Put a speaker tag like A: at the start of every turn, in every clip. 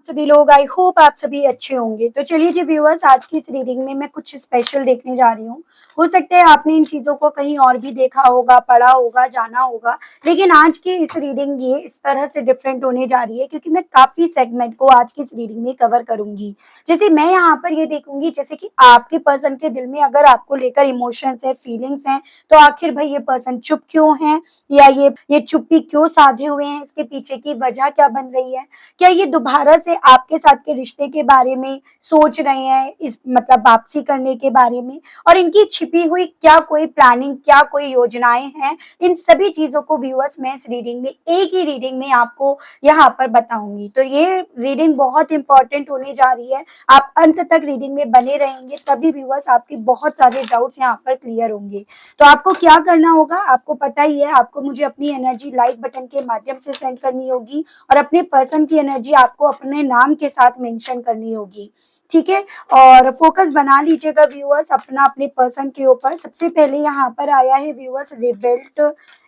A: सभी लोग। I hope आप सभी अच्छे होंगे। तो चलिए जी व्यूअर्स, आज की इस रीडिंग में मैं कुछ स्पेशल देखने जा रही हूँ। हो सकता है आपने इन चीजों को कहीं और भी देखा होगा, पढ़ा होगा, जाना होगा, लेकिन आज की इस रीडिंग ये इस तरह से डिफरेंट होने जा रही है क्योंकि मैं काफी सेगमेंट को आज की इस रीडिंग में कवर करूंगी। जैसे मैं यहाँ पर ये देखूंगी जैसे कि आपके पर्सन के दिल में अगर आपको लेकर इमोशंस है, फीलिंग्स हैं, तो आखिर भाई ये पर्सन चुप क्यों है, या ये चुप्पी क्यों साधे हुए हैं, इसके पीछे की वजह क्या बन रही है। क्या ये दोबारा से आपके साथ के रिश्ते के बारे में सोच रहे हैं, इस मतलब वापसी करने के बारे में, और इनकी छिपी हुई क्या कोई प्लानिंग, क्या कोई योजनाएं हैं, इन सभी चीजों को व्यूअर्स मैं इस रीडिंग में, एक ही रीडिंग में आपको यहाँ पर बताऊंगी। तो ये रीडिंग बहुत इंपॉर्टेंट होने जा रही है। आप अंत तक रीडिंग में बने रहेंगे तभी व्यूअर्स आपके बहुत सारे डाउट्स यहाँ पर क्लियर होंगे। तो आपको क्या करना होगा, आपको पता ही है, आपको मुझे अपनी एनर्जी लाइक बटन के माध्यम से सेंड करनी होगी और अपने पर्सन की एनर्जी आपको अपने नाम के साथ मेंशन करनी होगी। ठीक है, और फोकस बना लीजिएगा व्यूअर्स अपना अपने पर्सन के ऊपर। सबसे पहले यहाँ पर आया है व्यूअर्स रिबिल्ट,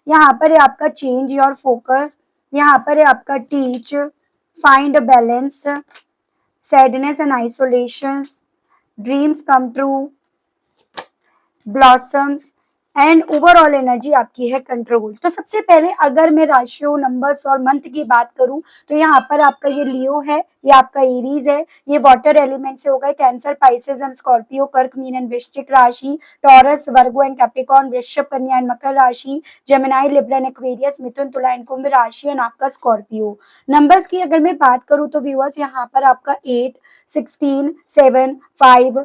A: यहाँ पर है आपका चेंज योर फोकस, यहाँ पर है आपका teach, find balance, sadness and isolation, dreams come true, blossoms and overall energy आपकी है कंट्रोल। तो सबसे पहले अगर मैं राशियों, नंबर्स और मंथ की बात करूं तो यहाँ पर आपका ये लियो है, ये आपका एरीज है, ये वाटर एलिमेंट से होगा, कैंसर, पाइसेस एंड स्कॉर्पियो, कर्क, मीन एंड वृश्चिक राशि, टॉरस, वर्गो एंड कैप्रिकॉर्न, वृषभ, कन्या एंड मकर राशि, जेमिनाई, लिब्रा एंड एक्वेरियस, मिथुन, तुला एंड कुंभ राशि एंड आपका स्कॉर्पियो। नंबर्स की अगर मैं बात करूं तो व्यूअर्स यहाँ पर आपका 8, 16, 7, 5,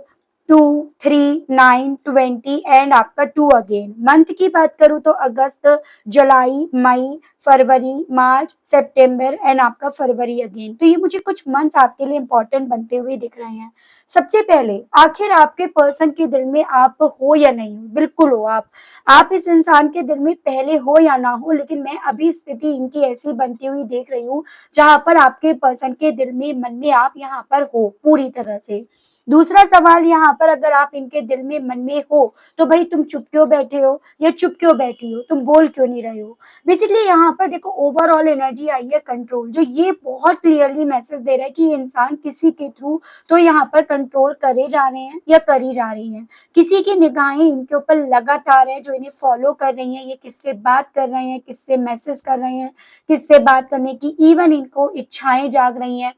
A: 2, 3, 9, 20 एंड आपका 2 अगेन। मंथ की बात करूं तो अगस्त, जुलाई, मई, फरवरी, मार्च, सितंबर एंड आपका फरवरी अगेन। तो ये मुझे कुछ मंथ्स आपके लिए इंपॉर्टेंट बनते हुए दिख रहे हैं। सबसे पहले आखिर आपके पर्सन के दिल में आप हो या नहीं हो, बिल्कुल हो आप इस इंसान के दिल में पहले हो या ना हो, लेकिन मैं अभी स्थिति इनकी ऐसी बनती हुई देख रही हूँ जहां पर आपके पर्सन के दिल में, मन में आप यहाँ पर हो पूरी तरह से। दूसरा सवाल यहाँ पर, अगर आप इनके दिल में, मन में हो तो भाई तुम चुप क्यों बैठे हो या चुप क्यों बैठी हो, तुम बोल क्यों नहीं रहे हो। बेसिकली यहाँ पर देखो ओवरऑल एनर्जी आई है कंट्रोल, जो ये बहुत क्लियरली मैसेज दे रहा है कि ये इंसान किसी के थ्रू तो यहाँ पर कंट्रोल करे जा रहे हैं या करी जा रही हैं। किसी की निगाहें इनके ऊपर लगातार है जो इन्हें फॉलो कर रही हैं, ये किससे बात कर रहे हैं, किससे मैसेज कर रहे हैं, किससे बात करने की इवन इनको इच्छाएं जाग रही हैं।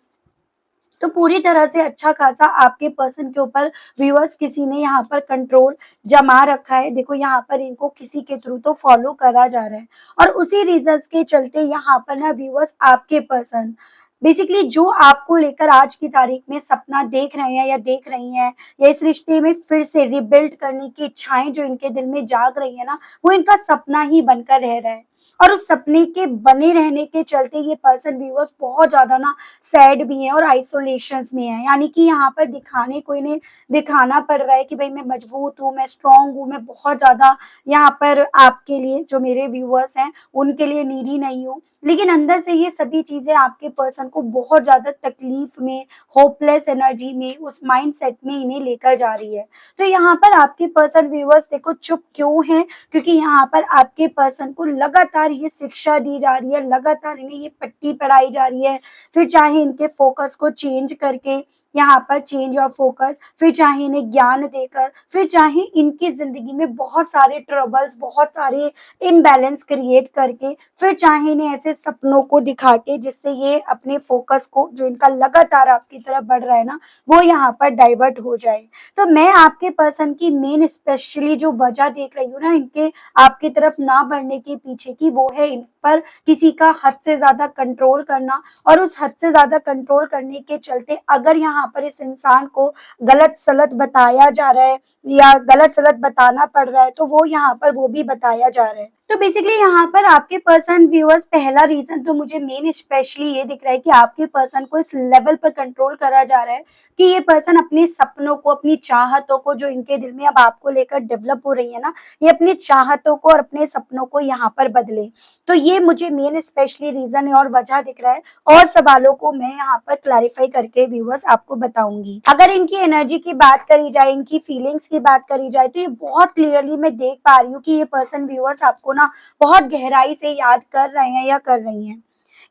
A: तो पूरी तरह से अच्छा खासा आपके पर्सन के ऊपर व्यूअर्स किसी ने यहाँ पर कंट्रोल जमा रखा है। देखो यहाँ पर इनको किसी के थ्रू तो फॉलो करा जा रहा है और उसी रीजंस के चलते यहाँ पर ना व्यूअर्स आपके पर्सन बेसिकली जो आपको लेकर आज की तारीख में सपना देख रहे हैं या देख रही हैं, या इस रिश्ते में फिर से रिबिल्ड करने की इच्छाएं जो इनके दिल में जाग रही है ना, वो इनका सपना ही बनकर रह रहा है। और उस सपने के बने रहने के चलते ये पर्सन व्यूअर्स बहुत ज्यादा ना सैड भी है और आइसोलेशंस में है। यानी कि यहाँ पर दिखाने को इन्हें दिखाना पड़ रहा है कि भाई मैं मजबूत हूँ, मैं स्ट्रांग हूँ, मैं बहुत ज्यादा यहाँ पर आपके लिए, जो मेरे व्यूअर्स हैं उनके लिए नीडी नहीं हूँ, लेकिन अंदर से ये सभी चीजें आपके पर्सन को बहुत ज्यादा तकलीफ में, होपलेस एनर्जी में, उस माइंड सेट में इन्हें लेकर जा रही है। तो यहाँ पर आपके पर्सन व्यूअर्स देखो चुप क्यों है, क्योंकि यहाँ पर आपके पर्सन को लगातार ये शिक्षा दी जा रही है, लगातार इन्हें ये पट्टी पढ़ाई जा रही है। फिर चाहे इनके फोकस को चेंज करके यहाँ पर चेंज ऑफ फोकस, फिर चाहे इन्हें ज्ञान देकर, फिर चाहे इनकी जिंदगी में बहुत सारे ट्रबल्स, बहुत सारे इम्बैलेंस क्रिएट करके, फिर चाहे इन्हें ऐसे सपनों को दिखा के जिससे ये अपने फोकस को, जो इनका लगातार आपकी तरफ बढ़ रहा है ना, वो यहाँ पर डाइवर्ट हो जाए। तो मैं आपके पर्सन की मेन स्पेशली जो वजह देख रही हूँ ना इनके आपकी तरफ ना बढ़ने के पीछे की, वो है इन पर किसी का हद से ज्यादा कंट्रोल करना। और उस हद से ज्यादा कंट्रोल करने के चलते अगर यहाँ पर इस इंसान को गलत सलत बताया जा रहा है या गलत सलत बताना पड़ रहा है, तो वो यहाँ पर वो भी बताया जा रहा है। तो बेसिकली यहाँ पर आपके पर्सन व्यूअर्स, पहला रीजन तो मुझे मेन स्पेशली ये दिख रहा है कि आपके पर्सन को इस लेवल पर कंट्रोल करा जा रहा है कि ये पर्सन अपने सपनों को, अपनी चाहतों को, जो इनके दिल में अब आपको लेकर डेवलप हो रही है ना, ये अपनी चाहतों को और अपने सपनों को यहाँ पर बदले। तो ये मुझे मेन स्पेशली रीजन है और वजह दिख रहा है, और सवालों को मैं यहाँ पर क्लैरिफाई करके व्यूअर्स आपको बताऊंगी। अगर इनकी एनर्जी की बात करी जाए, इनकी फीलिंग्स की बात करी जाए, तो ये बहुत क्लियरली मैं देख पा रही हूँ कि ये पर्सन व्यूअर्स आपको ना बहुत गहराई से याद कर रहे हैं या कर रही हैं।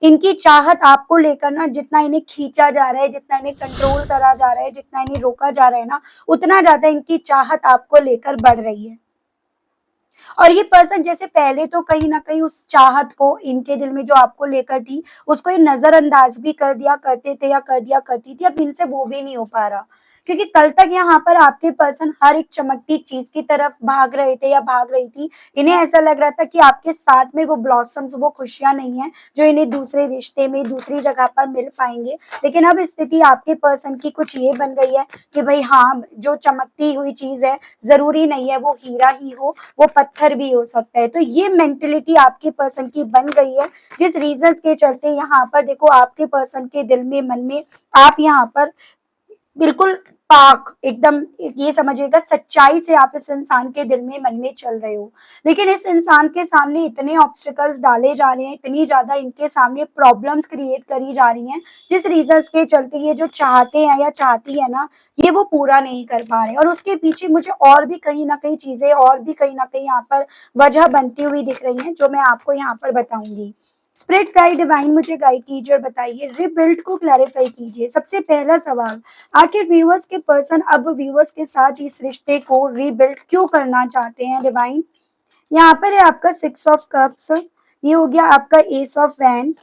A: इनकी चाहत आपको लेकर ना, जितना इन्हें खींचा जा रहा है, जितना इन्हें कंट्रोल करा जा रहा है, जितना इन्हें रोका जा रहा है ना, उतना ज्यादा इनकी चाहत आपको लेकर बढ़ रही है। और ये पर्सन जैसे पहले तो कहीं ना कहीं उस चाहत को इनके दिल में जो आपको लेकर थी, उसको ये नजरअंदाज भी कर दिया करते थे या कर दिया करती थी, अब इनसे वो भी नहीं हो पा रहा। क्योंकि कल तक यहाँ पर आपके पर्सन हर एक चमकती चीज की तरफ भाग रहे थे या भाग रही थी। इन्हें ऐसा लग रहा था कि आपके साथ में वो ब्लॉसम्स, वो खुशियां नहीं है जो इन्हें दूसरे रिश्ते में दूसरी जगह पर मिल पाएंगे। लेकिन अब स्थिति आपके पर्सन की कुछ ये बन गई है कि भाई हाँ, जो चमकती हुई चीज है, जरूरी नहीं है वो हीरा ही हो, वो पत्थर भी हो सकता है। तो ये मेंटेलिटी आपके पर्सन की बन गई है, जिस रीजन के चलते यहाँ पर देखो आपके पर्सन के दिल में, मन में आप यहाँ पर बिल्कुल पाक एकदम, ये समझिएगा सच्चाई से आप इस इंसान के दिल में, मन में चल रहे हो। लेकिन इस इंसान के सामने इतने ऑब्स्टिकल्स डाले जा रहे हैं, इतनी ज्यादा इनके सामने प्रॉब्लम्स क्रिएट करी जा रही हैं, जिस रीजंस के चलते ये जो चाहते हैं या चाहती है ना, ये वो पूरा नहीं कर पा रहे। और उसके पीछे मुझे और भी कहीं ना कहीं चीजें, और भी कहीं ना कहीं यहाँ पर वजह बनती हुई दिख रही है, जो मैं आपको यहाँ पर बताऊंगी। स्प्रिट्स गाइड डिवाइन मुझे गाइड कीजिए और बताइए, रिबिल्ड को क्लैरिफाई कीजिए। सबसे पहला सवाल, आखिर व्यूअर्स के पर्सन अब व्यूअर्स के साथ इस रिश्ते को रीबिल्ड क्यों करना चाहते हैं डिवाइन? यहाँ पर है आपका 6 ऑफ कप्स, ये हो गया आपका एस ऑफ वैंड,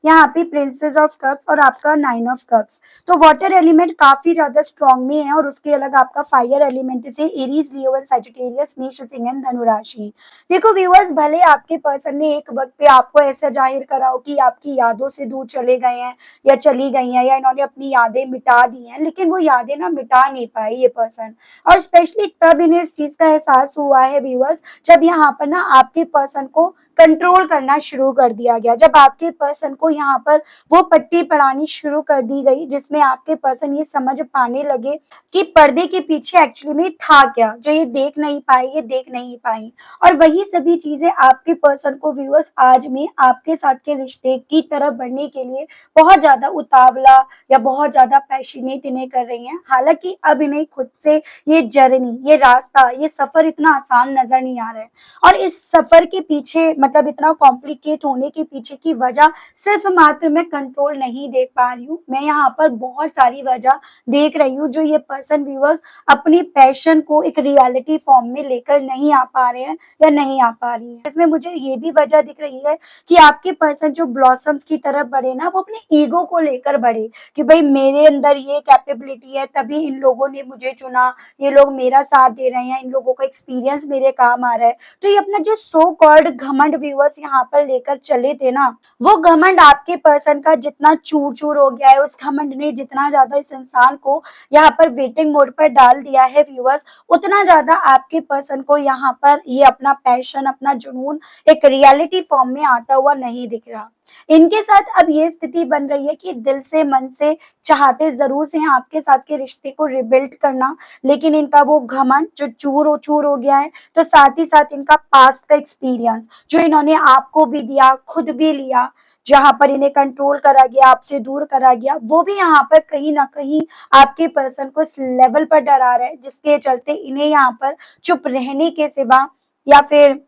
A: यहाँ पे प्रिंसेस ऑफ कप्स और आपका 9 ऑफ कप्स। तो वाटर एलिमेंट काफी ज्यादा स्ट्रॉन्ग में है, और उसके अलग आपका फायर एलिमेंट से एरीज, लियो एंड सजिटेरियस, मेष, सिंह एंड धनु राशि। देखो व्यूअर्स, भले आपके पर्सन ने एक वक्त पे आपको ऐसा जाहिर करा हो कि आपकी यादों से दूर चले गए हैं या चली गई हैं, या इन्होंने अपनी यादें मिटा दी हैं, लेकिन वो यादें ना मिटा नहीं पाए ये पर्सन। और स्पेशली तब इन्हें इस चीज का एहसास हुआ है व्यूअर्स, जब यहाँ पर ना आपके पर्सन को कंट्रोल करना शुरू कर दिया गया, जब आपके पर्सन को यहाँ पर वो पट्टी पढ़ानी शुरू कर दी गई, जिसमें आपके पर्सन ये समझ पाने लगे कि पर्दे के पीछे एक्चुअली में था क्या, जो ये देख नहीं पाए, ये देख नहीं पाई। और वही सभी चीजें आपके पर्सन को व्यूअर्स आज में आपके साथ के रिश्ते की तरफ बढ़ने के लिए बहुत ज्यादा उतावला या बहुत ज्यादा पैशनेट इन्हें कर रही हैं। हालांकि अब इन्हें खुद से ये जर्नी, ये रास्ता, ये सफर इतना आसान नजर नहीं आ रहा है। और इस सफर के पीछे, मतलब इतना कॉम्प्लिकेट होने के पीछे की वजह सिर्फ मात्र मैं कंट्रोल नहीं देख पा रही हूँ, मैं यहाँ पर बहुत सारी वजह देख रही हूँ, जो ये पर्सन व्यूअर्स अपनी पैशन को एक रियलिटी फॉर्म में लेकर नहीं आ पा रहे हैं या नहीं आ पा रही है। इसमें मुझे ये भी वजह दिख रही है कि आपके पर्सन जो ब्लॉसम्स की तरफ बढ़े ना, वो अपने ईगो को लेकर बढ़े कि भाई मेरे अंदर ये कैपेबिलिटी है, तभी इन लोगों ने मुझे चुना, ये लोग मेरा साथ दे रहे हैं, इन लोगों का एक्सपीरियंस मेरे काम आ रहा है। तो ये अपना जो सो कॉल्ड घमंड व्यूअर्स यहाँ पर लेकर चले थे ना, वो घमंड आपके पर्सन का जितना चूर चूर हो गया है, उस घमंड ने जितना ज्यादा इस इंसान को यहाँ पर वेटिंग मोड पर डाल दिया है व्यूअर्स, उतना ज्यादा आपके पर्सन को यहाँ पर ये अपना पैशन, अपना जुनून एक रियलिटी फॉर्म में आता हुआ नहीं दिख रहा। इनके साथ अब ये स्थिति बन रही है कि दिल से, मन से चाहते जरूर से हैं आपके साथ के रिश्ते को रिबिल्ड करना, लेकिन इनका वो घमंड जो चूर हो गया है, तो साथ ही साथ इनका पास्ट का एक्सपीरियंस जो इन्होंने आपको भी दिया, खुद भी लिया, जहां पर इन्हें कंट्रोल करा गया, आपसे दूर करा गया, वो भी यहाँ पर कहीं ना कहीं आपके पर्सन को इस लेवल पर डरा रहा है, जिसके चलते इन्हें यहाँ पर चुप रहने के सिवा या फिर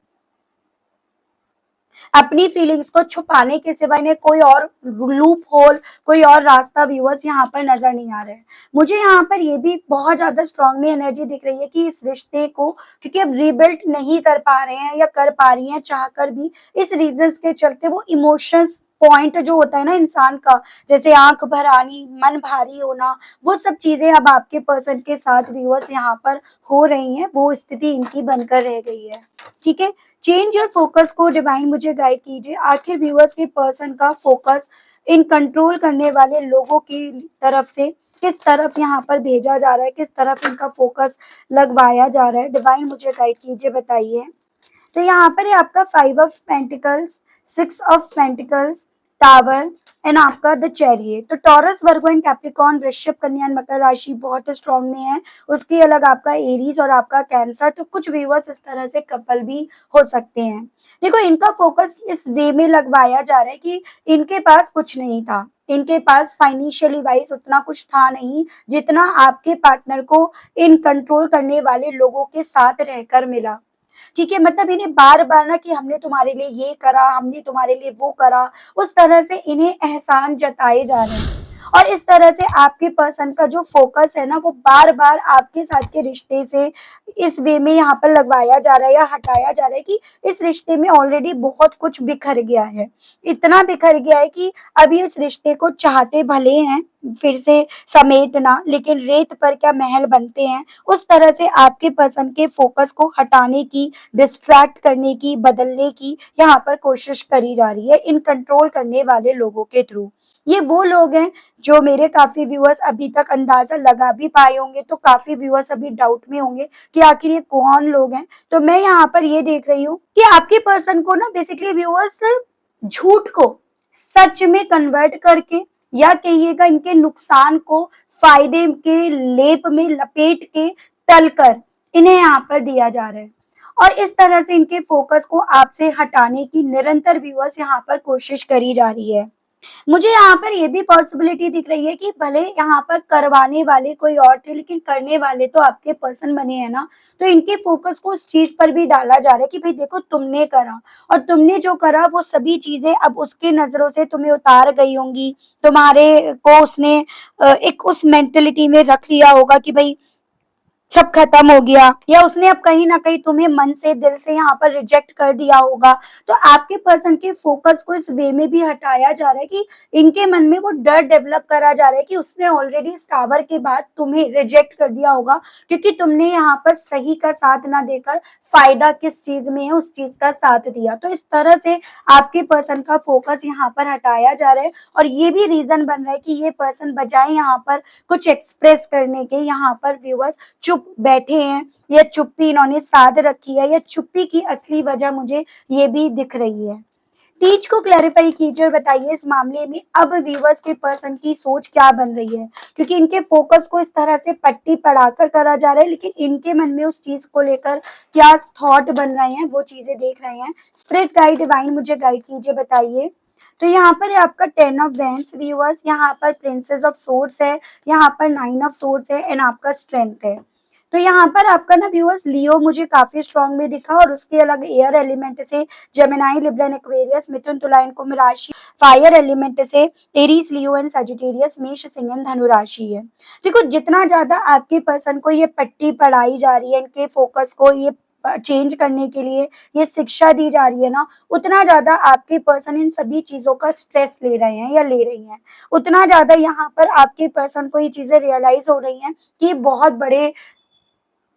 A: अपनी फीलिंग्स को छुपाने के सिवा इन्हें कोई और लूप होल, कोई और रास्ता व्यूअर्स यहाँ पर नजर नहीं आ रहा है। मुझे यहाँ पर ये भी बहुत ज्यादा स्ट्रांग में एनर्जी दिख रही है कि इस रिश्ते को, क्योंकि अब रिबिल्ड नहीं कर पा रहे हैं या कर पा रही हैं चाहकर भी, इस रीजंस के चलते वो इमोशंस पॉइंट जो होता है ना इंसान का, जैसे आंख भर आनी, मन भारी होना, वो सब चीजें अब आपके पर्सन के साथ व्यूअर्स यहाँ पर हो रही हैं, वो स्थिति इनकी बनकर रह गई है। ठीक है, चेंज योर फोकस को डिवाइन मुझे गाइड कीजिए। आखिर व्यूअर्स के पर्सन का फोकस इन कंट्रोल करने वाले लोगों की तरफ से किस तरफ यहाँ पर भेजा जा रहा है, किस तरफ इनका फोकस लगवाया जा रहा है, डिवाइन मुझे गाइड कीजिए, बताइए। तो यहाँ पर है आपका 5 of pentacles, 6 of pentacles, tower and आपका द चैरियट। तो टॉरस, वर्गो एंड कैप्रिकॉर्न, वृश्चिक, कन्या एंड मकर राशि बहुत स्ट्रॉन्ग में है। उसके अलग आपका एरीज और आपका कैंसर। तो कुछ व्यूअर्स इस तरह से कपल भी हो सकते हैं। देखो इनका फोकस इस वे में लगवाया जा रहा है कि इनके पास कुछ नहीं था, इनके पास फाइनेंशियली वाइज उतना कुछ था नहीं जितना आपके पार्टनर को इन कंट्रोल करने वाले लोगों के साथ रहकर मिला। ठीक है, मतलब इन्हें बार-बार ना कि हमने तुम्हारे लिए ये करा, हमने तुम्हारे लिए वो करा, उस तरह से इन्हें एहसान जताए जा रहे हैं। और इस तरह से आपके पर्सन का जो फ़ोकस है ना, वो बार-बार आपके साथ के रिश्ते से इस वे में यहाँ पर लगवाया जा रहा है या हटाया जा रहा है कि इस रिश्ते में ऑलरेडी बहुत कुछ बिखर गया है। इतना बिखर गया है कि अभी इस रिश्ते को चाहते भले हैं फिर से समेटना, लेकिन रेत पर क्या महल बनते हैं, उस तरह से आपके पर्सन के फ़ोकस को हटाने की, डिस्ट्रैक्ट करने की, बदलने की यहाँ पर कोशिश करी जा रही है इन कंट्रोल करने वाले लोगों के थ्रू। ये वो लोग हैं जो मेरे काफ़ी व्यूअर्स अभी तक अंदाज़ा लगा भी पाए होंगे, तो काफ़ी व्यूअर्स अभी डाउट में होंगे कि आखिर ये कौन लोग हैं। तो मैं यहाँ पर ये देख रही हूँ कि आपके पर्सन को ना बेसिकली व्यूअर्स झूठ को सच में कन्वर्ट करके या कहिएगा इनके नुकसान को फायदे के लेप में लपेट के तलकर इन्हें यहाँ पर दिया जा रहा है। और इस तरह से इनके फोकस को आपसे हटाने की निरंतर व्यूअर्स यहाँ पर कोशिश करी जा रही है। मुझे यहाँ पर ये भी पॉसिबिलिटी दिख रही है कि भले यहाँ पर करवाने वाले कोई और थे, लेकिन करने वाले तो आपके पर्सन बने हैं ना, तो इनके फोकस को उस चीज पर भी डाला जा रहा है कि भाई देखो तुमने करा, और तुमने जो करा वो सभी चीजें अब उसके नजरों से तुम्हें उतार गई होंगी, तुम्हारे को उसने एक उस मेंटेलिटी में रख लिया होगा कि भाई सब खत्म हो गया, या उसने अब कहीं ना कहीं तुम्हें मन से दिल से यहाँ पर रिजेक्ट कर दिया होगा। तो आपके पर्सन के फोकस को इस वे में भी हटाया जा रहा है कि इनके मन में वो डर डेवलप करा जा रहा है कि उसने ऑलरेडी इस टावर के बाद तुम्हें रिजेक्ट कर दिया होगा, क्योंकि तुमने यहाँ पर सही का साथ ना देकर फायदा किस चीज में है उस चीज का साथ दिया। तो इस तरह से आपके पर्सन का फोकस यहाँ पर हटाया जा रहा है, और ये भी रीजन बन रहा है कि ये पर्सन बजाय यहाँ पर कुछ एक्सप्रेस करने के यहाँ पर व्यूअर्स चुप बैठे हैं, या चुप्पी इन्होंने साध रखी है, या चुप्पी की असली वजह मुझे ये भी दिख रही है। टीच को क्लैरिफाई कीजिए और बताइए इस मामले में अब व्यूअर्स के पर्सन की सोच क्या बन रही है, क्योंकि इनके फोकस को इस तरह से पट्टी पढ़ाकर करा जा रहा है, लेकिन इनके मन में उस चीज को लेकर क्या थॉट बन रहे हैं वो चीजें देख रहे हैं। स्पिरिट गाइड डिवाइन मुझे गाइड कीजिए, बताइए। तो यहाँ पर है आपका 10 ऑफ वैंड्स व्यूअर्स, यहाँ पर प्रिंसेस ऑफ सोर्ड्स है, यहाँ पर 9 ऑफ सोर्ड्स है, एंड आपका स्ट्रेंथ है। तो यहाँ पर आपका ना व्यूअर्स लियो मुझे काफी स्ट्रांग में दिखा, और उसके अलग एयर एलिमेंट से जेमिनाई, लिब्रा एंड एक्वेरियस, मिथुन, तुला एंड कुंभ राशि, फायर एलिमेंट से एरीज, लियो एंड सजिटेरियस, मेष, सिंह एंड धनु राशि है। देखो जितना ज्यादा आपके पर्सन को ये पट्टी पढ़ाई जा रही है, इनके फोकस को ये चेंज करने के लिए ये शिक्षा दी जा रही है ना, उतना ज्यादा आपके पर्सन इन सभी चीजों का स्ट्रेस ले रहे हैं या ले रही हैं, उतना ज्यादा यहाँ पर आपके पर्सन को ये चीजें रियलाइज हो रही हैं कि बहुत बड़े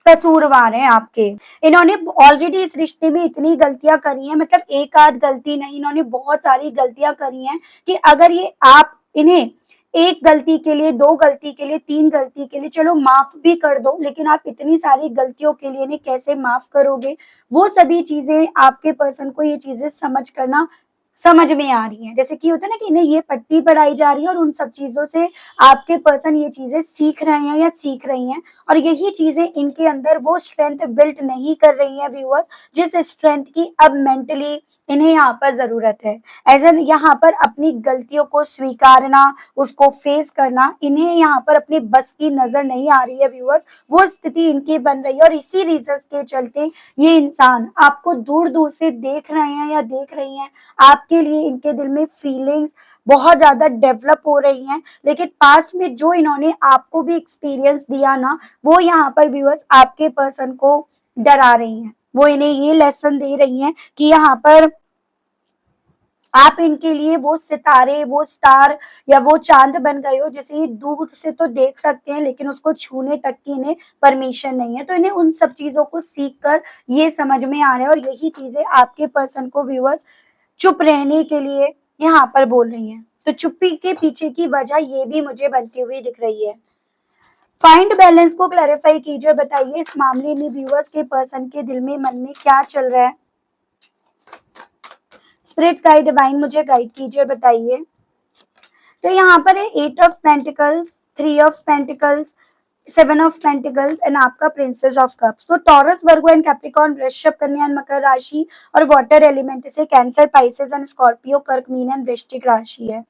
A: कसूरवार हैं आपके। इन्होंने ऑलरेडी इस रिश्ते में इतनी गलतियां करी हैं, मतलब एक आध गलती नहीं, इन्होंने बहुत सारी गलतियां करी हैं कि अगर ये आप इन्हें एक गलती के लिए, दो गलती के लिए, तीन गलती के लिए चलो माफ भी कर दो, लेकिन आप इतनी सारी गलतियों के लिए इन्हें कैसे माफ करोगे? वो सभी चीजें आपके पर्सन को ये चीजें समझ में आ रही हैं। जैसे कि होता है ना कि इन्हें ये पट्टी पढ़ाई जा रही है, और उन सब चीजों से आपके पर्सन ये चीजें सीख रहे हैं या सीख रही हैं, और यही चीजें इनके अंदर वो स्ट्रेंथ बिल्ड नहीं कर रही हैं व्यूअर्स, जिस स्ट्रेंथ की अब मेंटली इन्हें यहाँ पर जरूरत है। एज एन यहाँ पर अपनी गलतियों को स्वीकारना, उसको फेस करना इन्हें यहाँ पर अपने बस की नजर नहीं आ रही है व्यूअर्स, वो स्थिति इनकी बन रही है। और इसी रीजन के चलते ये इंसान आपको दूर दूर से देख रहे हैं या देख रही हैं, आपके लिए इनके दिल में फीलिंग्स बहुत ज्यादा डेवलप हो रही हैं, लेकिन पास्ट में जो इन्होंने आपको भी एक्सपीरियंस दिया ना, वो यहाँ पर व्यूअर्स आपके पर्सन को डरा रही हैं। वो इन्हें ये लेसन दे रही हैं कि यहाँ पर आप इनके लिए वो सितारे, वो स्टार या वो चांद बन गए हो, जिसे ये दूर से तो देख सकते हैं लेकिन उसको छूने तक की इन्हें परमिशन नहीं है। तो इन्हें उन सब चीजों को सीख कर ये समझ में आ रहा है, और यही चीजें आपके पर्सन को व्यूअर्स चुप रहने के लिए यहाँ पर बोल रही हैं। तो चुप्पी के पीछे की वजह ये भी मुझे बनती हुई दिख रही है। फाइंड बैलेंस को क्लैरिफाई कीजिए, बताइए इस मामले में व्यूअर्स के पर्सन के दिल में, मन में क्या चल रहा है। स्पिरिट गाइड डिवाइन मुझे गाइड कीजिए, बताइए। तो यहाँ पर है 8 of pentacles, 3 of pentacles, 7 of pentacles and आपका प्रिंसेस ऑफ कप्स। तो टॉरस, वर्गो एंड कैप्रिकॉर्न, वृषभ, कन्या एंड मकर राशि, और वाटर एलिमेंट से कैंसर, पाइसेस एंड स्कॉर्पियो, कर्क, मीन एंड वृश्चिक राशि है।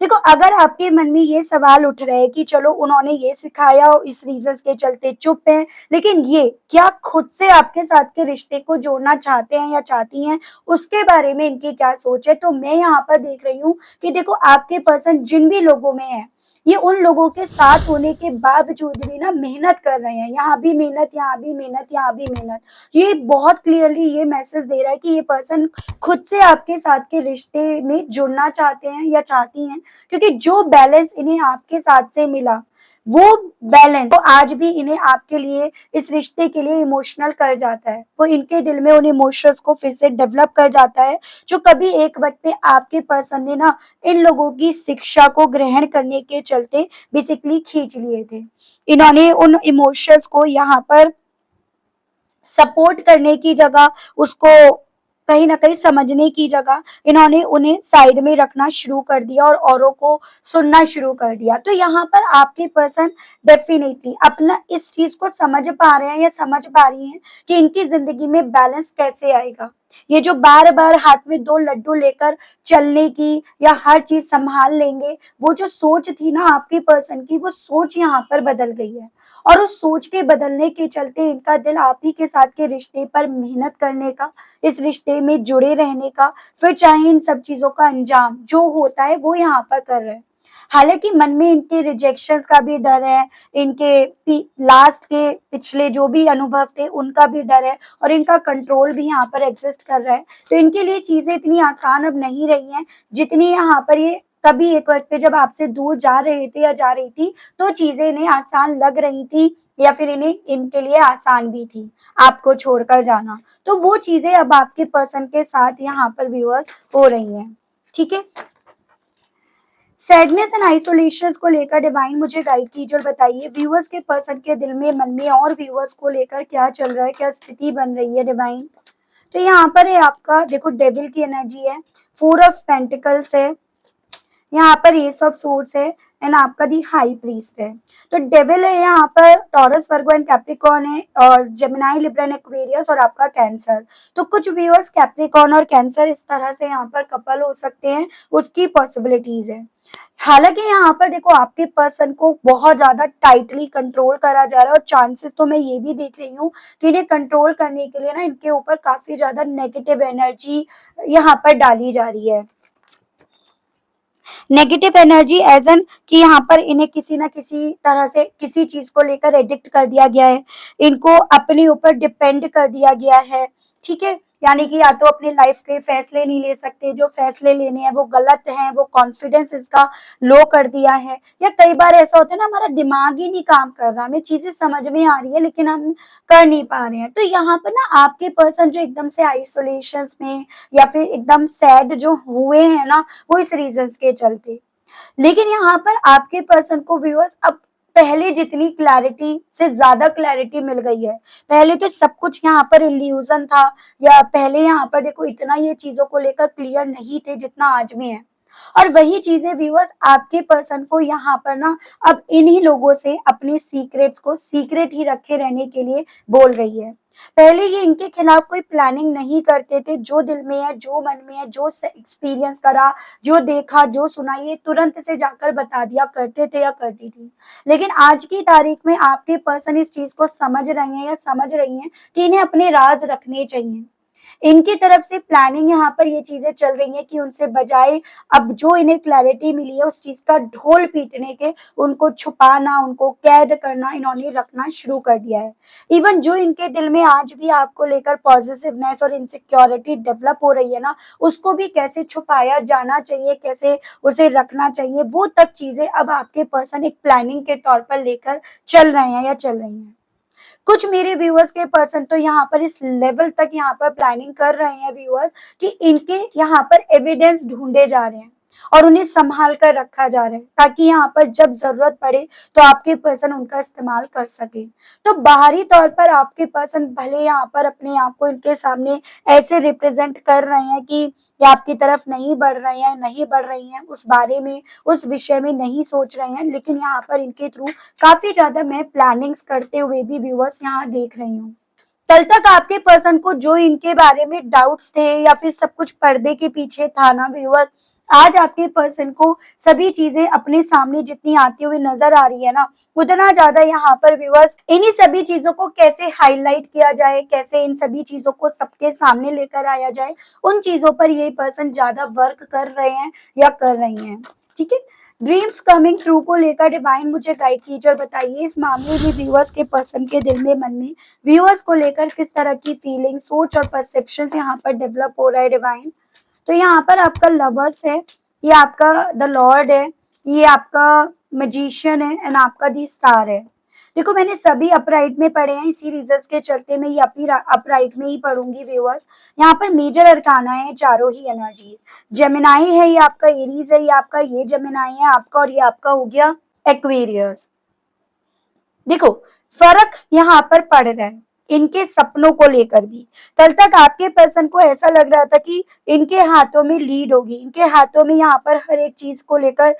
A: देखो, अगर आपके मन में ये सवाल उठ रहे हैं कि चलो उन्होंने ये सिखाया और इस रीजंस के चलते चुप हैं, लेकिन ये क्या खुद से आपके साथ के रिश्ते को जोड़ना चाहते हैं या चाहती हैं, उसके बारे में इनकी क्या सोच है। तो मैं यहाँ पर देख रही हूँ कि देखो, आपके पर्सन जिन भी लोगों में है, ये उन लोगों के साथ होने के बावजूद भी ना मेहनत कर रहे हैं, यहाँ भी मेहनत, यहाँ भी मेहनत, यहाँ भी मेहनत। ये बहुत क्लियरली ये मैसेज दे रहा है कि ये पर्सन खुद से आपके साथ के रिश्ते में जुड़ना चाहते हैं या चाहती हैं, क्योंकि जो बैलेंस इन्हें आपके साथ से मिला, वो बैलेंस वो आज भी इन्हें आपके लिए, इस रिश्ते के लिए इमोशनल कर जाता है। वो इनके दिल में उन इमोशंस को फिर से डेवलप कर जाता है, जो कभी एक वक्त पे आपके पर्सन ने ना इन लोगों की शिक्षा को ग्रहण करने के चलते बेसिकली खींच लिए थे। इन्होंने उन इमोशंस को यहाँ पर सपोर्ट करने की जगह, उसको कहीं न कहीं समझने की जगह, इन्होंने उन्हें साइड में रखना शुरू कर दिया और औरों को सुनना शुरू कर दिया। तो यहाँ पर आपके पर्सन डेफिनिटली अपना इस चीज़ को समझ पा रहे हैं या समझ पा रही हैं कि इनकी ज़िंदगी में बैलेंस कैसे आएगा। ये जो बार-बार हाथ में 2 लड्डू लेकर चलने की या हर चीज़ सँभाल लेंगे, वो जो सोच थी ना आपके पर्सन की, वो सोच यहाँ पर बदल गई है। और उस सोच के बदलने के चलते इनका दिल आप ही के साथ के रिश्ते पर मेहनत करने का, इस रिश्ते में जुड़े रहने का, फिर चाहे इन सब चीज़ों का अंजाम जो होता है वो यहाँ पर कर रहे हैं। हालाँकि मन में इनके रिजेक्शंस का भी डर है, इनके लास्ट के पिछले जो भी अनुभव थे उनका भी डर है, और इनका कंट्रोल भी यहाँ पर एग्जिस्ट कर रहा है। तो इनके लिए चीज़ें इतनी आसान अब नहीं रही हैं, जितनी यहाँ पर ये कभी एक वक़्त पे जब आपसे दूर जा रहे थे या जा रही थी, तो चीज़ें इन्हें आसान लग रही थी, या फिर इन्हें इनके लिए आसान भी थी, आपको छोड़कर जाना। तो वो चीज़ें अब आपके पर्सन के साथ यहाँ पर व्यूअर्स हो रही हैं। ठीक है? सैडनेस एंड आइसोलेशन को लेकर डिवाइन मुझे गाइड कीजिए और बताइए व्यूअर्स के पर्सन के दिल में, मन में और व्यूअर्स को लेकर क्या चल रहा है, क्या स्थिति बन रही है डिवाइन। तो यहाँ पर है आपका, देखो डेविल की एनर्जी है, 4 ऑफ पेंटिकल्स है, यहाँ पर एस ऑफ सोर्ड्स है, एंड आपका दी हाई प्रीस्ट है। तो डेविल है यहाँ पर टॉरस, वर्गो एंड कैप्रिकॉर्न है, और जेमिनाई, लिब्रा एंड एक्वेरियस, और आपका कैंसर। तो कुछ व्यूअर्स कैप्रिकॉर्न और कैंसर इस तरह से यहाँ पर कपल हो सकते हैं, उसकी पॉसिबिलिटीज है। हालांकि यहाँ पर देखो, आपके पर्सन को बहुत ज्यादा टाइटली कंट्रोल करा जा रहा है, और चांसेस तो मैं ये भी देख रही हूँ कि इन्हें कंट्रोल करने के लिए ना इनके ऊपर काफी ज्यादा नेगेटिव एनर्जी यहाँ पर डाली जा रही है। नेगेटिव एनर्जी एज एन कि यहाँ पर इन्हें किसी ना किसी तरह से किसी चीज को लेकर एडिक्ट कर दिया गया है, इनको अपने ऊपर डिपेंड कर दिया गया है। ठीक है, यानी कि या तो अपनी लाइफ के फैसले नहीं ले सकते, जो फैसले लेने हैं वो गलत हैं, वो कॉन्फिडेंस इसका लो कर दिया है, या कई बार ऐसा होता है ना, हमारा दिमाग ही नहीं काम कर रहा, हमें चीजें समझ में आ रही है लेकिन हम कर नहीं पा रहे हैं। तो यहाँ पर ना आपके पर्सन जो एकदम से आइसोलेशन में या फिर एकदम सैड जो हुए हैं ना, वो इस रीजंस के चलते। लेकिन यहाँ पर आपके पर्सन को व्यूअर्स अब पहले जितनी क्लैरिटी से ज्यादा क्लैरिटी मिल गई है। पहले तो सब कुछ यहाँ पर इल्यूजन था, या पहले यहाँ पर देखो इतना ये चीजों को लेकर क्लियर नहीं थे जितना आज में है। और वही चीजें व्यूअर्स आपके पर्सन को यहाँ पर ना अब इन्हीं लोगों से अपने सीक्रेट्स को सीक्रेट ही रखे रहने के लिए बोल रही है। पहले ये इनके खिलाफ कोई प्लानिंग नहीं करते थे, जो दिल में है, जो मन में है, जो एक्सपीरियंस करा, जो देखा, जो सुना, ये तुरंत से जाकर बता दिया करते थे या करती थी। लेकिन आज की तारीख में आपके पर्सन इस चीज को समझ रहे हैं या समझ रही हैं कि इन्हें अपने राज रखने चाहिए। इनकी तरफ से प्लानिंग यहाँ पर ये चीजें चल रही हैं कि उनसे बजाय अब जो इन्हें क्लैरिटी मिली है उस चीज का ढोल पीटने के, उनको छुपाना, उनको कैद करना इन्होंने रखना शुरू कर दिया है। इवन जो इनके दिल में आज भी आपको लेकर पॉजिटिवनेस और इनसिक्योरिटी डेवलप हो रही है ना, उसको भी कैसे छुपाया जाना चाहिए, कैसे उसे रखना चाहिए, वो तक चीजें अब आपके पर्सन एक प्लानिंग के तौर पर लेकर चल रहे हैं या चल रही हैं। कुछ मेरे व्यूअर्स के पर्सन तो यहाँ पर इस लेवल तक यहाँ पर प्लानिंग कर रहे हैं व्यूअर्स कि इनके यहाँ पर एविडेंस ढूंढे जा रहे हैं और उन्हें संभाल कर रखा जा रहा है, ताकि यहाँ पर जब जरूरत पड़े तो आपके पर्सन उनका इस्तेमाल कर सके। तो बाहरी तौर पर आपके पर्सन भले यहाँ पर अपने आप को इनके सामने ऐसे रिप्रेजेंट कर रहे हैं कि ये आपकी तरफ नहीं बढ़ रहे हैं, नहीं बढ़ रही हैं, उस बारे में, उस विषय में नहीं सोच रहे हैं, लेकिन यहाँ पर इनके थ्रू काफी ज्यादा मैं प्लानिंग्स करते हुए भी व्यूअर्स यहाँ देख रही हूँ। कल तक आपके पर्सन को जो इनके बारे में डाउट्स थे या फिर सब कुछ पर्दे के पीछे था ना व्यूअर्स, आज आपके पर्सन को सभी चीजें अपने सामने जितनी आती हुई नजर आ रही है ना, उतना ज्यादा यहाँ पर व्यूअर्स इन्हीं सभी चीजों को कैसे हाईलाइट किया जाए, कैसे इन सभी चीजों को सबके सामने लेकर आया जाए, उन चीजों पर ये पर्सन ज्यादा वर्क कर रहे हैं या कर रही हैं। ठीक है, ड्रीम्स कमिंग ट्रू को लेकर डिवाइन मुझे गाइड कीजिए और बताइए इस मामले में व्यूअर्स के पर्सन के दिल में, मन में व्यूअर्स को लेकर किस तरह की फीलिंग, सोच और परसेप्शन यहाँ पर डेवलप हो रहा है डिवाइन। तो यहाँ पर आपका लवर्स है, ये आपका द लॉर्ड है, ये आपका मैजिशियन है एंड आपका दी स्टार है। देखो मैंने सभी अपराइट में पढ़े हैं, इसी रीजंस के चलते मैं ये अपराइट में ही पढ़ूंगी व्यूअर्स। यहाँ पर मेजर अरकाना है चारों ही एनर्जीज। जेमिनाई है, ये आपका एरीज है, ये आपका ये जेमिनाई है आपका, और ये आपका हो गया एक्वेरियस। देखो फर्क यहाँ पर पड़ रहा है इनके सपनों को लेकर भी। कल तक आपके पर्सन को ऐसा लग रहा था कि इनके हाथों में लीड होगी, इनके हाथों में यहाँ पर हर एक चीज को लेकर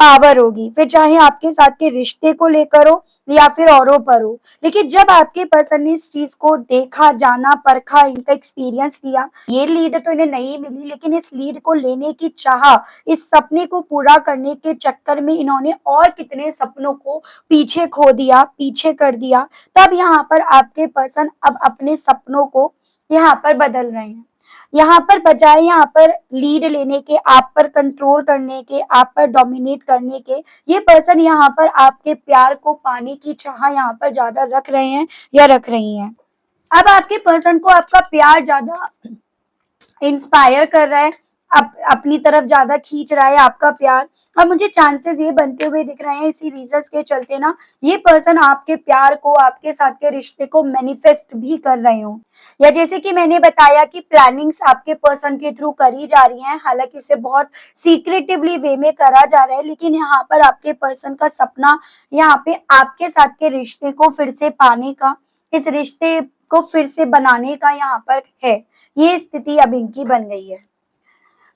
A: पावर होगी, फिर चाहे आपके साथ के रिश्ते को लेकर हो या फिर औरों पर हो। लेकिन जब आपके पर्सन ने इस चीज को देखा, जाना, परखा, इनका एक्सपीरियंस किया, ये लीड तो इन्हें नहीं मिली, लेकिन इस लीड को लेने की चाह, इस सपने को पूरा करने के चक्कर में इन्होंने और कितने सपनों को पीछे खो दिया, पीछे कर दिया। तब यहाँ पर आपके पर्सन अब अपने सपनों को यहाँ पर बदल रहे हैं। यहाँ पर बजाय यहाँ पर लीड लेने के, आप पर कंट्रोल करने के, आप पर डोमिनेट करने के, ये पर्सन यहाँ पर आपके प्यार को पाने की चाह यहाँ पर ज्यादा रख रहे हैं या रख रही हैं। अब आपके पर्सन को आपका प्यार ज्यादा इंस्पायर कर रहा है, अपनी तरफ ज्यादा खींच रहा है आपका प्यार। अब मुझे चांसेस ये बनते हुए दिख रहे हैं इसी रीजंस के चलते ना, ये पर्सन आपके प्यार को, आपके साथ के रिश्ते को मैनिफेस्ट भी कर रहे हो, या जैसे कि मैंने बताया कि प्लानिंग्स आपके पर्सन के थ्रू करी जा रही हैं, हालांकि उसे बहुत सीक्रेटिवली वे में करा जा रहा है, लेकिन यहाँ पर आपके पर्सन का सपना यहाँ पे आपके साथ के रिश्ते को फिर से पाने का, इस रिश्ते को फिर से बनाने का यहाँ पर है। ये स्थिति अब इनकी बन गई है।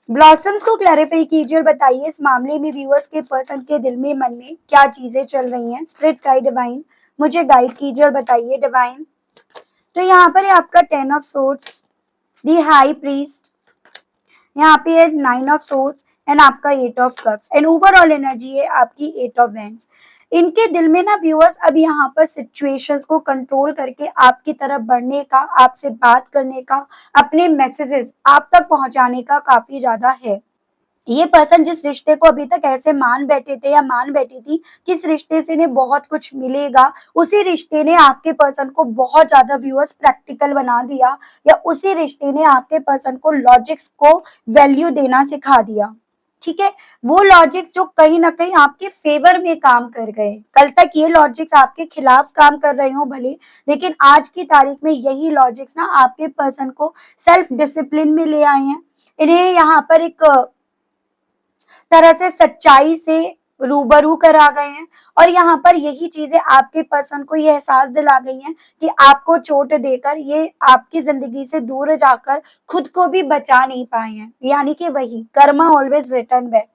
A: ब्लॉसम्स को क्लैरिफाई कीजिए और बताइए इस मामले में व्यूअर्स के पर्सन के दिल में, मन में क्या चीजें चल रही हैं। स्पिरिट्स गाइड डिवाइन मुझे गाइड कीजिए और बताइए डिवाइन। तो यहाँ पर है आपका 10 of swords, the high priest, यहाँ पे है 9 ऑफ सोर्ड्स एंड आपका 8 of cups and overall energy है आपकी 8 ऑफ वैंड्स। इनके दिल में ना व्यूअर्स अब यहाँ पर सिचुएशंस को कंट्रोल करके आपकी तरफ बढ़ने का, आपसे बात करने का, अपने मैसेजेस आप तक पहुंचाने का काफी ज्यादा है। ये पर्सन जिस रिश्ते को अभी तक ऐसे मान बैठे थे या मान बैठी थी कि इस रिश्ते से इन्हें बहुत कुछ मिलेगा, उसी रिश्ते ने आपके पर्सन को बहुत ज्यादा व्यूअर्स प्रैक्टिकल बना दिया, या उसी रिश्ते ने आपके पर्सन को लॉजिक्स को वैल्यू देना सिखा दिया। ठीक है, वो लॉजिक्स जो कहीं ना कहीं आपके फेवर में काम कर गए। कल तक ये लॉजिक्स आपके खिलाफ काम कर रहे हो भले, लेकिन आज की तारीख में यही लॉजिक्स ना आपके पर्सन को सेल्फ डिसिप्लिन में ले आए हैं। इन्हें यहाँ पर एक तरह से सच्चाई से रूबरू करा गए हैं, और यहाँ पर यही चीजें आपके पर्सन को ये एहसास दिला गई हैं कि आपको चोट देकर ये आपकी जिंदगी से दूर जाकर खुद को भी बचा नहीं पाए हैं, यानी कि वही कर्मा ऑलवेज रिटर्न बैक।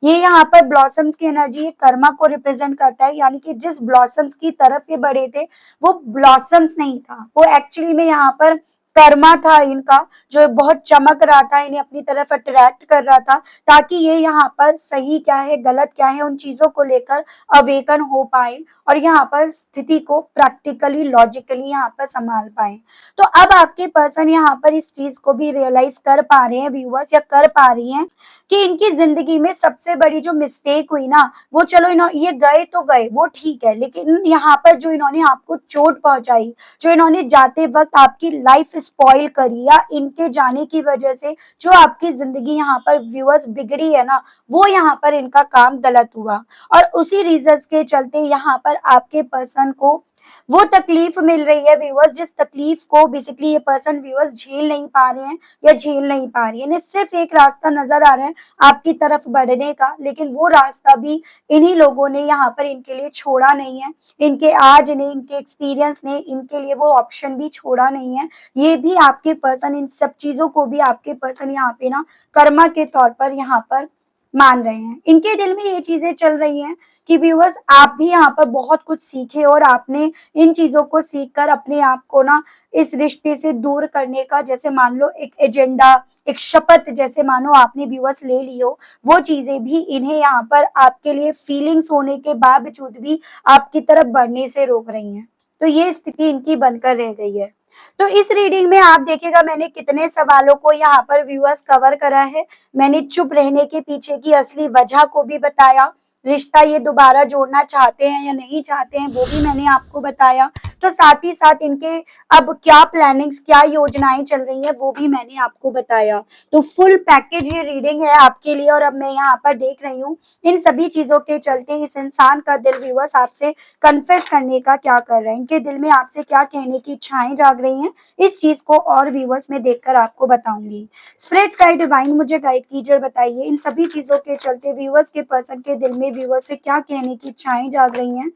A: ये यहाँ पर ब्लॉसम्स की एनर्जी कर्मा को रिप्रेजेंट करता है, यानी कि जिस ब्लॉसम्स की तरफ ये बढ़े थे वो ब्लॉसम्स नहीं था, वो एक्चुअली में यहाँ पर कर्मा था इनका, जो बहुत चमक रहा था, इन्हें अपनी तरफ अट्रैक्ट कर रहा था, ताकि ये यहाँ पर सही क्या है, गलत क्या है, उन चीजों को लेकर अवेकन हो पाए और यहाँ पर स्थिति को प्रैक्टिकली, लॉजिकली यहाँ पर संभाल पाए। तो अब आपके पर्सन यहाँ पर इस चीज को भी रियलाइज कर पा रहे हैं व्यूअर्स, या कर पा रही हैं कि इनकी जिंदगी में सबसे बड़ी जो मिस्टेक हुई ना, वो चलो ये गए तो गए, वो ठीक है, लेकिन यहाँ पर जो इन्होंने आपको चोट पहुंचाई, जो इन्होंने जाते वक्त आपकी लाइफ स्पॉइल करी, या इनके जाने की वजह से जो आपकी जिंदगी यहाँ पर व्यूअर्स बिगड़ी है ना, वो यहाँ पर इनका काम गलत हुआ। और उसी रीजंस के चलते यहाँ पर आपके पर्सन को वो तकलीफ मिल रही है व्यूअर्स, जिस तकलीफ को बेसिकली ये पर्सन व्यूअर्स झेल नहीं पा रहे हैं या झेल नहीं पा रही है। इन्हें सिर्फ एक रास्ता नजर आ रहा है आपकी तरफ बढ़ने का, लेकिन वो रास्ता भी इन्हीं लोगों ने यहाँ पर इनके लिए छोड़ा नहीं है, इनके आज ने, इनके एक्सपीरियंस ने इनके लिए वो ऑप्शन भी छोड़ा नहीं है। ये भी आपके पर्सन, इन सब चीजों को भी आपके पर्सन यहाँ पे ना कर्मा के तौर पर यहाँ पर मान रहे हैं। इनके दिल में ये चीजें चल रही हैं कि व्यूअर्स आप भी यहाँ पर बहुत कुछ सीखे और आपने इन चीजों को सीख कर अपने आप को ना इस रिश्ते से दूर करने का, जैसे मान लो एक एजेंडा, एक शपथ जैसे मानो आपने व्यूअर्स ले ली हो, वो चीजें भी इन्हें यहाँ पर आपके लिए फीलिंग्स होने के बावजूद भी आपकी तरफ बढ़ने से रोक रही हैं। तो ये स्थिति इनकी बनकर रह गई है। तो इस रीडिंग में आप देखिएगा मैंने कितने सवालों को यहाँ पर व्यूअर्स कवर करा है। मैंने चुप रहने के पीछे की असली वजह को भी बताया, रिश्ता ये दोबारा जोड़ना चाहते हैं या नहीं चाहते हैं वो भी मैंने आपको बताया। तो साथ ही साथ इनके अब क्या प्लानिंग्स, क्या योजनाएं चल रही हैं वो भी मैंने आपको बताया। तो फुल पैकेज ये रीडिंग है आपके लिए। और अब मैं यहाँ पर देख रही हूँ इन सभी चीजों के चलते इस इंसान का दिल व्यूअर्स आपसे कन्फेस करने का क्या कर रहा है, इनके दिल में आपसे क्या कहने की इच्छाएं जाग रही हैं, इस चीज को और व्यूअर्स में देखकर आपको बताऊंगी। स्प्रिट गाइड डिवाइन मुझे गाइड कीजिए, बताइए इन सभी चीजों के चलते व्यूअर्स के पर्सन के दिल में व्यूअर्स से क्या कहने की इच्छाएं जाग रही हैं।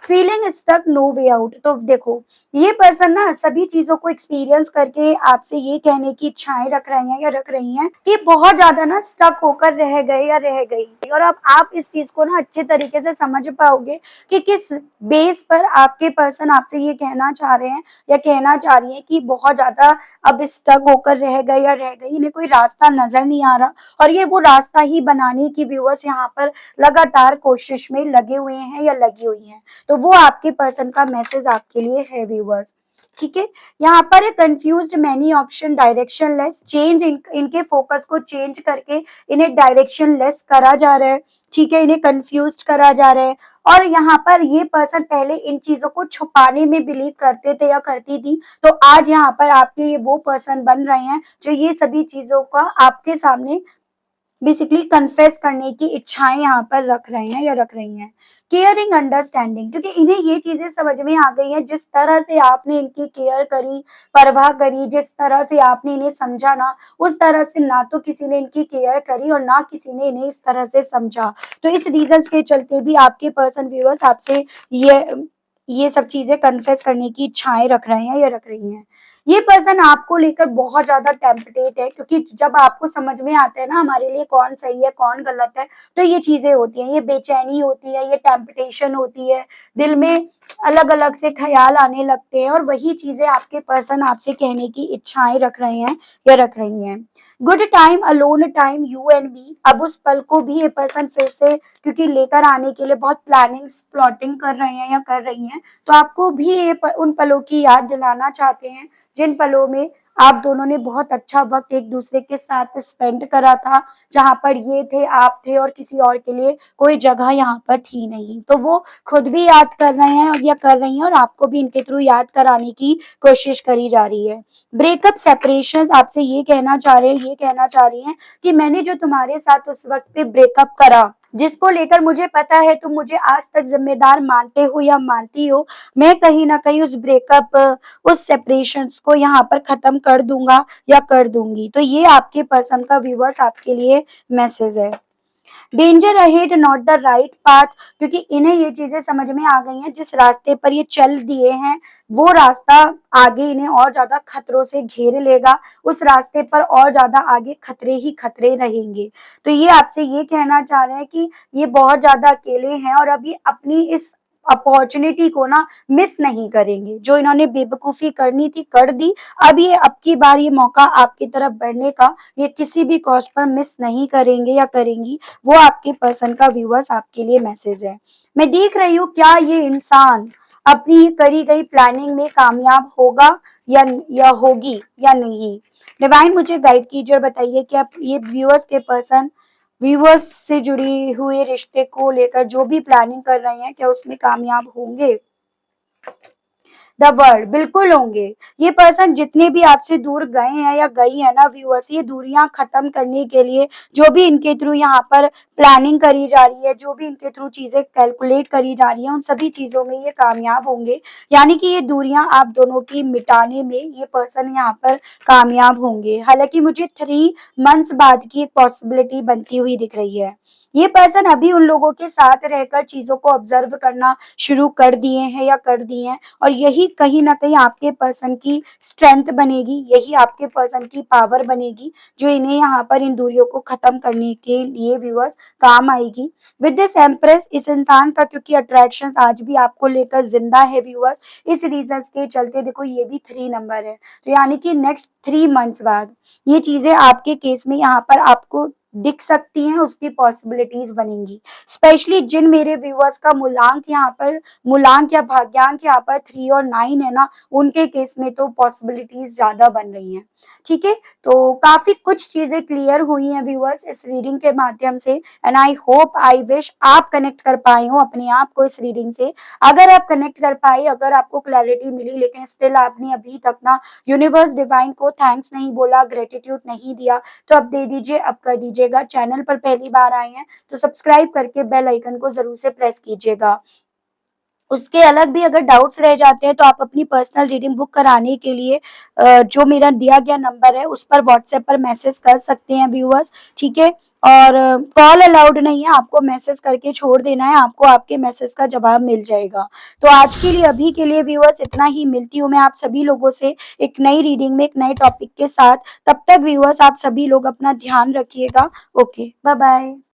A: Feeling stuck, no way out. तो देखो ये पर्सन ना सभी चीजों को एक्सपीरियंस करके आपसे ये कहने की इच्छाएं रख रहे हैं या रख रही हैं कि बहुत ज्यादा ना स्टक होकर रह गए या रह गई। और अब आप इस चीज को ना अच्छे तरीके से समझ पाओगे कि किस बेस पर आपके पर्सन आपसे ये कहना चाह रहे हैं या कहना चाह रही है कि बहुत ज्यादा अब स्टक होकर रह गए या रह गई, इन्हें कोई रास्ता नजर नहीं आ रहा और ये वो रास्ता ही बनाने की व्यूअर्स यहाँ पर लगातार कोशिश में लगे हुए हैं या लगी हुई हैं। तो वो आपके पर्सन का मैसेज आपके लिए है व्यूअर्स। ठीक है, यहाँ पर है confused, many option, direction less. Change इनके फोकस को चेंज करके इन्हें डायरेक्शन लेस करा जा रहा है। ठीक है, इन्हें कंफ्यूज करा जा रहा है। और यहाँ पर ये पर्सन पहले इन चीजों को छुपाने में बिलीव करते थे या करती थी, तो आज यहाँ पर आपके ये वो पर्सन बन रहे हैं जो ये सभी चीजों का आपके सामने बेसिकली कन्फेस करने की इच्छाएं यहाँ पर रख रहे हैं या रख रही हैं। केयरिंग, अंडरस्टैंडिंग, क्योंकि इन्हें ये चीजें समझ में आ गई हैं, जिस तरह से आपने इनकी केयर करी, परवाह करी, जिस तरह से आपने इन्हें समझा ना, उस तरह से ना तो किसी ने इनकी केयर करी और ना किसी ने इन्हें इस तरह से समझा। तो इस रीजंस के चलते भी आपके पर्सन व्यूअर्स आपसे ये सब चीजें कन्फेस करने की इच्छाएं रख रहे हैं या रख रही हैं। ये पर्सन आपको लेकर बहुत ज्यादा टेम्पटेट है, क्योंकि जब आपको समझ में आता है ना हमारे लिए कौन सही है कौन गलत है, तो ये चीजें होती हैं, ये बेचैनी होती है, ये टेम्पटेशन होती है, दिल में अलग अलग से ख्याल आने लगते हैं और वही चीजें आपके पर्सन आपसे कहने की इच्छाएं रख रहे हैं या रख रही हैं। Good time, alone time, you and me. अब उस पल को भी ये पर्सन फिर से क्योंकि लेकर आने के लिए बहुत प्लानिंग्स, प्लॉटिंग कर रहे हैं या कर रही हैं, तो आपको भी ये उन पलों की याद दिलाना चाहते हैं जिन पलों में आप दोनों ने बहुत अच्छा वक्त एक दूसरे के साथ स्पेंड करा था, जहां पर ये थे, आप थे और किसी और के लिए कोई जगह यहाँ पर थी नहीं। तो वो खुद भी याद कर रहे हैं और या कर रही हैं और आपको भी इनके थ्रू याद कराने की कोशिश करी जा रही है। ब्रेकअप, सेपरेशन, आपसे ये कहना चाह रहे हैं, ये कहना चाह रही हैं कि मैंने जो तुम्हारे साथ उस वक्त पे ब्रेकअप करा, जिसको लेकर मुझे पता है तुम मुझे आज तक जिम्मेदार मानते हो या मानती हो, मैं कहीं ना कहीं उस ब्रेकअप, उस सेपरेशन को यहाँ पर खत्म कर दूंगा या कर दूंगी। तो ये आपके पर्सन का व्यूअर्स आपके लिए मैसेज है। Danger ahead, not the right path, क्योंकि इन्हें ये चीजें समझ में आ गई हैं, जिस रास्ते पर ये चल दिए हैं वो रास्ता आगे इन्हें और ज्यादा खतरों से घेर लेगा, उस रास्ते पर और ज्यादा आगे खतरे ही खतरे रहेंगे। तो ये आपसे ये कहना चाह रहे हैं कि ये बहुत ज्यादा अकेले हैं और अब ये अपनी इस अपॉर्चुनिटी को ना मिस नहीं करेंगे। जो इन्होंने बेवकूफी करनी थी कर दी, अब ये अब की बार ये मौका आपकी तरफ बढ़ने का ये किसी भी कॉस्ट पर मिस नहीं करेंगे या करेंगी। वो आपके पर्सन का व्यूअर्स आपके लिए मैसेज है। मैं देख रही हूँ क्या ये इंसान अपनी करी गई प्लानिंग में कामयाब होगा या होगी या नहीं। डिवाइन मुझे गाइड कीजिए और बताइए कि आप ये व्यूअर्स के पर्सन व्यूअर्स से जुड़ी हुए रिश्ते को लेकर जो भी प्लानिंग कर रहे हैं क्या उसमें कामयाब होंगे। द वर्ल्ड, बिल्कुल होंगे। ये पर्सन जितने भी आपसे दूर गए हैं या गई है ना व्यूअर्स, ये दूरियां खत्म करने के लिए जो भी इनके थ्रू यहाँ पर प्लानिंग करी जा रही है, जो भी इनके थ्रू चीजें कैलकुलेट करी जा रही है, उन सभी चीजों में ये कामयाब होंगे। यानी कि ये दूरियां आप दोनों की मिटाने में ये पर्सन यहाँ पर कामयाब होंगे। हालांकि मुझे 3 मंथ्स बाद की एक पॉसिबिलिटी बनती हुई दिख रही है। ये पर्सन अभी उन लोगों के साथ रहकर चीजों को ऑब्जर्व करना शुरू कर दिए हैं या कर दिए हैं, और यही कहीं ना कहीं आपके पर्सन की स्ट्रेंथ बनेगी, यही आपके पर्सन की पावर बनेगी, जो इन्हें यहाँ पर इन दूरियों को खत्म करने के लिए व्यूअर्स काम आएगी। विद दिस एम्प्रेस, इस इंसान का क्योंकि अट्रैक्शन आज भी आपको लेकर जिंदा है व्यूअर्स, इस रीजन के चलते देखो ये भी 3 नंबर है, तो यानी कि नेक्स्ट 3 मंथ्स बाद ये चीजें आपके केस में यहाँ पर आपको दिख सकती हैं, उसकी पॉसिबिलिटीज बनेंगी। स्पेशली जिन मेरे व्यूअर्स का मूलांक या भाग्यांक यहाँ पर 3 और 9 है ना, उनके केस में तो पॉसिबिलिटीज ज्यादा बन रही हैं। ठीक है, तो काफी कुछ चीजें क्लियर हुई हैं व्यूअर्स इस रीडिंग के माध्यम से, and I hope, I wish आप कनेक्ट कर पाए हो अपने आप को इस रीडिंग से। अगर आप कनेक्ट कर पाए, अगर आपको क्लैरिटी मिली, लेकिन स्टिल आपने अभी तक ना यूनिवर्स डिवाइन को थैंक्स नहीं बोला, ग्रेटिट्यूड नहीं दिया, तो अब दे दीजिए, अब कर दीजिएगा। चैनल पर पहली बार आए हैं तो सब्सक्राइब करके बेल आइकन को जरूर से प्रेस कीजिएगा। उसके अलग भी अगर डाउट्स रह जाते हैं तो आप अपनी पर्सनल रीडिंग बुक कराने के लिए जो मेरा दिया गया नंबर है उस पर व्हाट्सएप पर मैसेज कर सकते हैं व्यूअर्स। ठीक है, और कॉल अलाउड नहीं है, आपको मैसेज करके छोड़ देना है, आपको आपके मैसेज का जवाब मिल जाएगा। तो आज के लिए, अभी के लिए व्यूअर्स इतना ही। मिलती हूँ मैं आप सभी लोगों से एक नई रीडिंग में, एक नए टॉपिक के साथ। तब तक व्यूअर्स आप सभी लोग अपना ध्यान रखिएगा। Okay, bye bye.